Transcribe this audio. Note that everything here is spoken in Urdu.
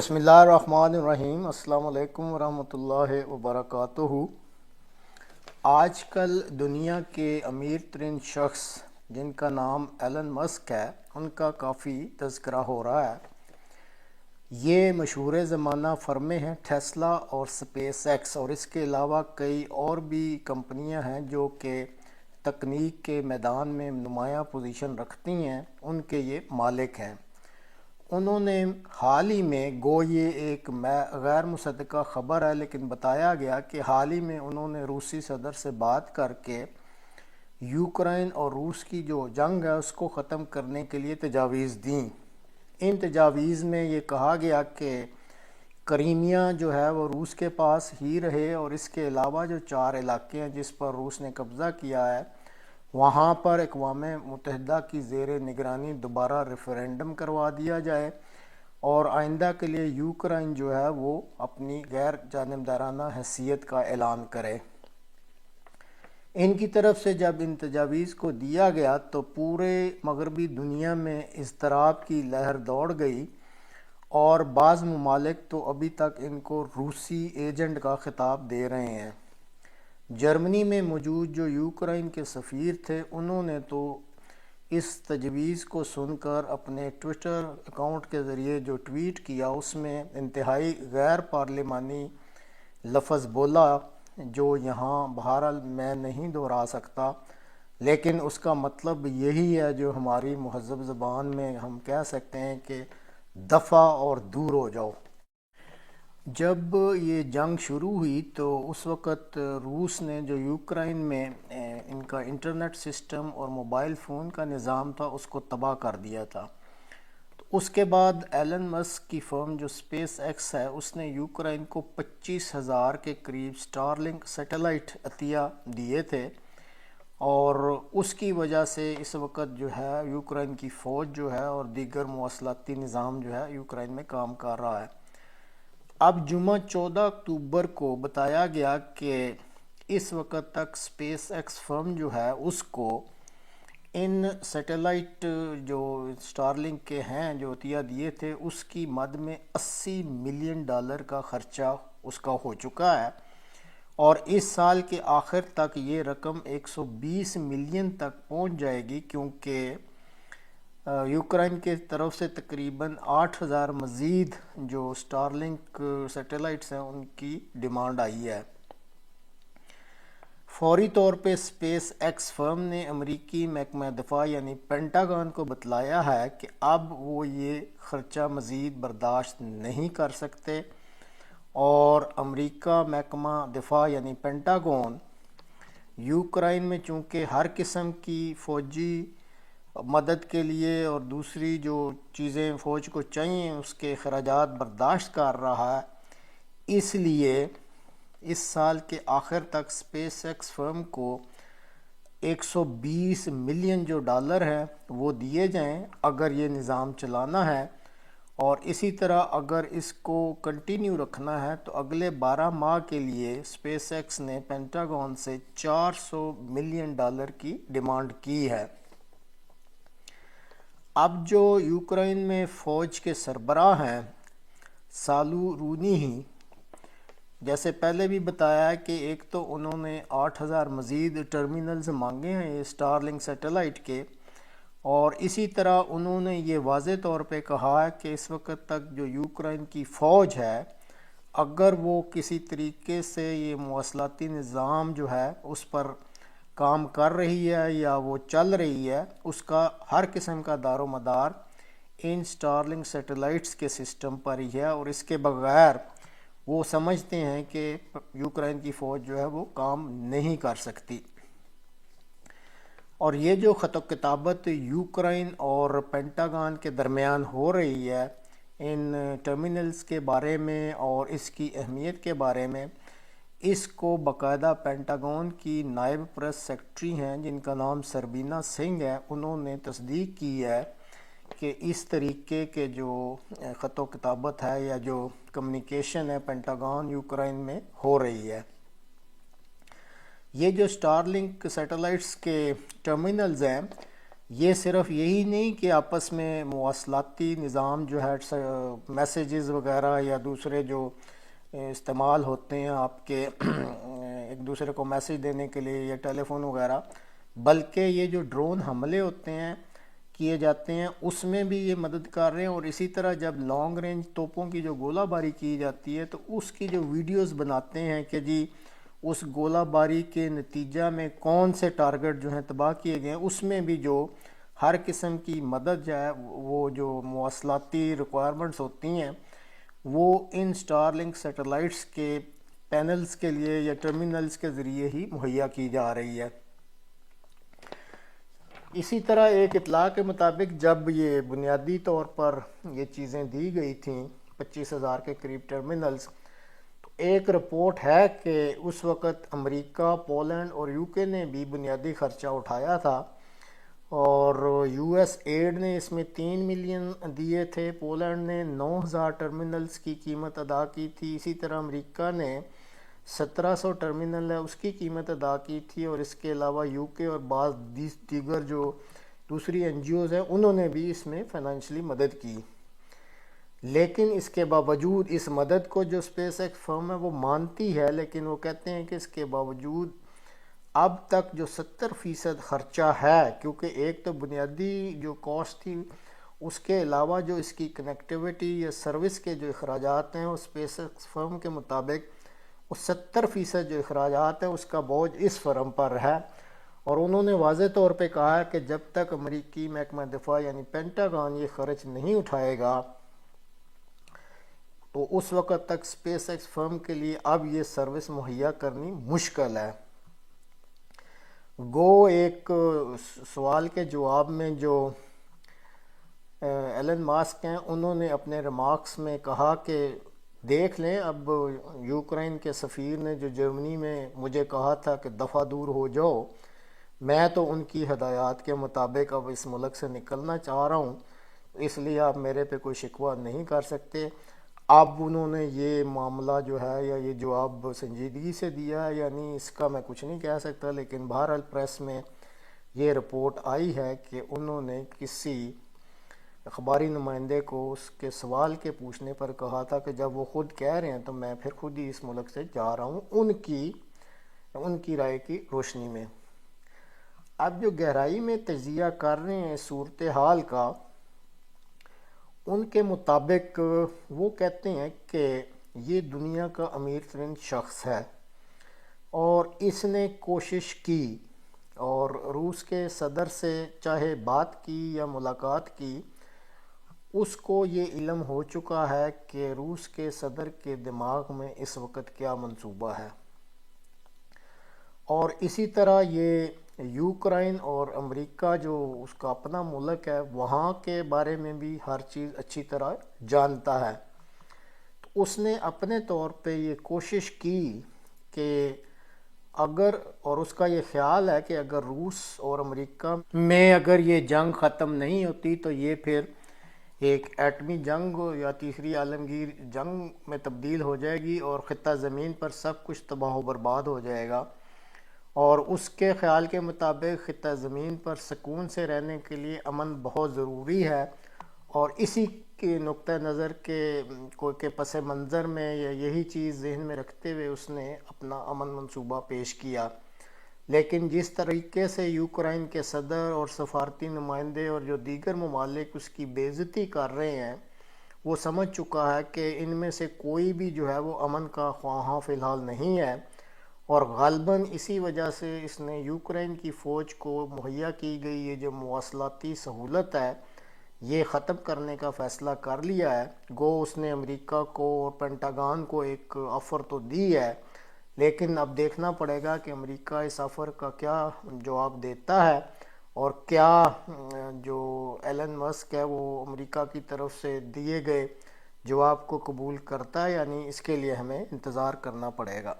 بسم اللہ الرحمن الرحیم۔ السلام علیکم ورحمۃ اللہ وبرکاتہ۔ آج کل دنیا کے امیر ترین شخص جن کا نام ایلن مسک ہے، ان کا کافی تذکرہ ہو رہا ہے۔ یہ مشہور زمانہ فرمیں ہیں ٹیسلا اور سپیس ایکس، اور اس کے علاوہ کئی اور بھی کمپنیاں ہیں جو کہ تکنیک کے میدان میں نمایاں پوزیشن رکھتی ہیں، ان کے یہ مالک ہیں۔ انہوں نے حال ہی میں یہ ایک غیر مصدقہ خبر ہے، لیکن بتایا گیا کہ حال ہی میں انہوں نے روسی صدر سے بات کر کے یوکرائن اور روس کی جو جنگ ہے اس کو ختم کرنے کے لیے تجاویز دیں۔ ان تجاویز میں یہ کہا گیا کہ کریمیا جو ہے وہ روس کے پاس ہی رہے، اور اس کے علاوہ جو 4 علاقے ہیں جس پر روس نے قبضہ کیا ہے، وہاں پر اقوام متحدہ کی زیر نگرانی دوبارہ ریفرینڈم کروا دیا جائے، اور آئندہ کے لیے یوکرائن جو ہے وہ اپنی غیر جانبدارانہ حیثیت کا اعلان کرے۔ ان کی طرف سے جب ان تجاویز کو دیا گیا تو پورے مغربی دنیا میں اضطراب کی لہر دوڑ گئی، اور بعض ممالک تو ابھی تک ان کو روسی ایجنٹ کا خطاب دے رہے ہیں۔ جرمنی میں موجود جو یوکرائن کے سفیر تھے، انہوں نے تو اس تجویز کو سن کر اپنے ٹویٹر اکاؤنٹ کے ذریعے جو ٹویٹ کیا، اس میں انتہائی غیر پارلیمانی لفظ بولا جو یہاں بہرحال میں نہیں دہرا سکتا، لیکن اس کا مطلب یہی ہے جو ہماری مہذب زبان میں ہم کہہ سکتے ہیں کہ دفع اور دور ہو جاؤ۔ جب یہ جنگ شروع ہوئی تو اس وقت روس نے جو یوکرائن میں ان کا انٹرنیٹ سسٹم اور موبائل فون کا نظام تھا اس کو تباہ کر دیا تھا۔ تو اس کے بعد ایلن مسک کی فرم جو سپیس ایکس ہے، اس نے یوکرائن کو 25,000 کے قریب سٹارلنک سیٹلائٹ عطیہ دیے تھے، اور اس کی وجہ سے اس وقت جو ہے یوکرائن کی فوج جو ہے اور دیگر مواصلاتی نظام جو ہے یوکرائن میں کام کر رہا ہے۔ اب جمعہ 14 اکتوبر کو بتایا گیا کہ اس وقت تک سپیس ایکس فرم جو ہے اس کو ان سیٹلائٹ جو سٹارلنک کے ہیں جو عطیہ دیے تھے، اس کی مد میں $80 ملین کا خرچہ اس کا ہو چکا ہے، اور اس سال کے آخر تک یہ رقم 120 ملین تک پہنچ جائے گی، کیونکہ یوکرائن کے طرف سے تقریباً 8,000 مزید جو سٹارلنک سیٹلائٹس ہیں ان کی ڈیمانڈ آئی ہے۔ فوری طور پہ سپیس ایکس فرم نے امریکی محکمہ دفاع یعنی پینٹاگون کو بتلایا ہے کہ اب وہ یہ خرچہ مزید برداشت نہیں کر سکتے، اور امریکہ محکمہ دفاع یعنی پینٹاگون یوکرائن میں چونکہ ہر قسم کی فوجی مدد کے لیے اور دوسری جو چیزیں فوج کو چاہیے اس کے اخراجات برداشت کر رہا ہے، اس لیے اس سال کے آخر تک سپیس ایکس فرم کو 120 ملین جو ڈالر ہے وہ دیے جائیں اگر یہ نظام چلانا ہے، اور اسی طرح اگر اس کو کنٹینیو رکھنا ہے تو اگلے 12 ماہ کے لیے سپیس ایکس نے پینٹاگون سے $400 ملین کی ڈیمانڈ کی ہے۔ اب جو یوکرائن میں فوج کے سربراہ ہیں سالو رونی ہی، جیسے پہلے بھی بتایا ہے کہ ایک تو انہوں نے 8,000 مزید ٹرمینلز مانگے ہیں یہ سٹارلنک سیٹلائٹ کے، اور اسی طرح انہوں نے یہ واضح طور پہ کہا ہے کہ اس وقت تک جو یوکرائن کی فوج ہے، اگر وہ کسی طریقے سے یہ مواصلاتی نظام جو ہے اس پر کام کر رہی ہے یا وہ چل رہی ہے، اس کا ہر قسم کا دار و مدار ان سٹارلنک سیٹلائٹس کے سسٹم پر ہی ہے، اور اس کے بغیر وہ سمجھتے ہیں کہ یوکرائن کی فوج جو ہے وہ کام نہیں کر سکتی۔ اور یہ جو خط و کتابت یوکرائن اور پینٹاگون کے درمیان ہو رہی ہے ان ٹرمینلز کے بارے میں اور اس کی اہمیت کے بارے میں، اس کو باقاعدہ پینٹاگون کی نائب پریس سیکرٹری ہیں جن کا نام سربینا سنگھ ہے، انہوں نے تصدیق کی ہے کہ اس طریقے کے جو خط و کتابت ہے یا جو کمیونیکیشن ہے پینٹاگون یوکرائن میں ہو رہی ہے۔ یہ جو سٹارلنک سیٹلائٹس کے ٹرمینلز ہیں یہ صرف یہی نہیں کہ آپس میں مواصلاتی نظام جو ہے میسیجز وغیرہ یا دوسرے جو استعمال ہوتے ہیں آپ کے ایک دوسرے کو میسیج دینے کے لیے یا ٹیلی فون وغیرہ، بلکہ یہ جو ڈرون حملے ہوتے ہیں کیے جاتے ہیں اس میں بھی یہ مدد کر رہے ہیں۔ اور اسی طرح جب لانگ رینج توپوں کی جو گولہ باری کی جاتی ہے تو اس کی جو ویڈیوز بناتے ہیں کہ جی اس گولہ باری کے نتیجہ میں کون سے ٹارگٹ جو ہیں تباہ کیے گئے ہیں، اس میں بھی جو ہر قسم کی مدد جو ہے وہ جو مواصلاتی ریکوائرمنٹس ہوتی ہیں وہ ان سٹار لنک سیٹلائٹس کے پینلز کے لیے یا ٹرمینلز کے ذریعے ہی مہیا کی جا رہی ہے۔ اسی طرح ایک اطلاع کے مطابق جب یہ بنیادی طور پر یہ چیزیں دی گئی تھیں 25,000 کے قریب ٹرمینلز، تو ایک رپورٹ ہے کہ اس وقت امریکہ، پولینڈ اور یو کے نے بھی بنیادی خرچہ اٹھایا تھا، اور یو ایس ایڈ نے اس میں 3 ملین دیے تھے، پولینڈ نے 9,000 ٹرمینلز کی قیمت ادا کی تھی، اسی طرح امریکہ نے 1700 ٹرمینل ہے اس کی قیمت ادا کی تھی، اور اس کے علاوہ یو کے اور بعض دیگر جو دوسری این جی اوز ہیں انہوں نے بھی اس میں فائنینشلی مدد کی۔ لیکن اس کے باوجود اس مدد کو جو اسپیس ایکس فرم ہے وہ مانتی ہے، لیکن وہ کہتے ہیں کہ اس کے باوجود اب تک جو 70% خرچہ ہے، کیونکہ ایک تو بنیادی جو کاسٹ تھی اس کے علاوہ جو اس کی کنیکٹیوٹی یا سروس کے جو اخراجات ہیں وہ اسپیس ایکس فرم کے مطابق وہ 70% جو اخراجات ہیں اس کا بوجھ اس فرم پر ہے، اور انہوں نے واضح طور پہ کہا ہے کہ جب تک امریکی محکمہ دفاع یعنی پینٹاگان یہ خرچ نہیں اٹھائے گا تو اس وقت تک اسپیس ایکس فرم کے لیے اب یہ سروس مہیا کرنی مشکل ہے۔ گو ایک سوال کے جواب میں جو ایلن ماسک ہیں انہوں نے اپنے ریمارکس میں کہا کہ دیکھ لیں، اب یوکرین کے سفیر نے جو جرمنی میں مجھے کہا تھا کہ دفعہ دور ہو جاؤ، میں تو ان کی ہدایات کے مطابق اب اس ملک سے نکلنا چاہ رہا ہوں، اس لیے آپ میرے پہ کوئی شکوہ نہیں کر سکتے۔ اب انہوں نے یہ معاملہ جو ہے یا یہ جواب سنجیدگی سے دیا ہے، یعنی اس کا میں کچھ نہیں کہہ سکتا، لیکن بہرحال پریس میں یہ رپورٹ آئی ہے کہ انہوں نے کسی اخباری نمائندے کو اس کے سوال کے پوچھنے پر کہا تھا کہ جب وہ خود کہہ رہے ہیں تو میں پھر خود ہی اس ملک سے جا رہا ہوں، ان کی رائے کی روشنی میں۔ اب جو گہرائی میں تجزیہ کر رہے ہیں صورتحال کا، ان کے مطابق وہ کہتے ہیں کہ یہ دنیا کا امیر ترین شخص ہے اور اس نے کوشش کی، اور روس کے صدر سے چاہے بات کی یا ملاقات کی، اس کو یہ علم ہو چکا ہے کہ روس کے صدر کے دماغ میں اس وقت کیا منصوبہ ہے، اور اسی طرح یہ یوکرائن اور امریکہ جو اس کا اپنا ملک ہے وہاں کے بارے میں بھی ہر چیز اچھی طرح جانتا ہے۔ تو اس نے اپنے طور پہ یہ کوشش کی کہ اگر، اور اس کا یہ خیال ہے کہ اگر روس اور امریکہ میں اگر یہ جنگ ختم نہیں ہوتی تو یہ پھر ایک ایٹمی جنگ یا تیسری عالمگیر جنگ میں تبدیل ہو جائے گی اور خطہ زمین پر سب کچھ تباہ و برباد ہو جائے گا، اور اس کے خیال کے مطابق خطہ زمین پر سکون سے رہنے کے لیے امن بہت ضروری ہے، اور اسی کے نقطہ نظر کے پس منظر میں یہی چیز ذہن میں رکھتے ہوئے اس نے اپنا امن منصوبہ پیش کیا۔ لیکن جس طریقے سے یوکرائن کے صدر اور سفارتی نمائندے اور جو دیگر ممالک اس کی بے عزتی کر رہے ہیں، وہ سمجھ چکا ہے کہ ان میں سے کوئی بھی جو ہے وہ امن کا خواہاں فی الحال نہیں ہے، اور غالباً اسی وجہ سے اس نے یوکرائن کی فوج کو مہیا کی گئی یہ جو مواصلاتی سہولت ہے یہ ختم کرنے کا فیصلہ کر لیا ہے۔ گو اس نے امریکہ کو اور پینٹاگان کو ایک آفر تو دی ہے، لیکن اب دیکھنا پڑے گا کہ امریکہ اس آفر کا کیا جواب دیتا ہے، اور کیا جو ایلن مسک ہے وہ امریکہ کی طرف سے دیے گئے جواب کو قبول کرتا ہے، یعنی اس کے لیے ہمیں انتظار کرنا پڑے گا۔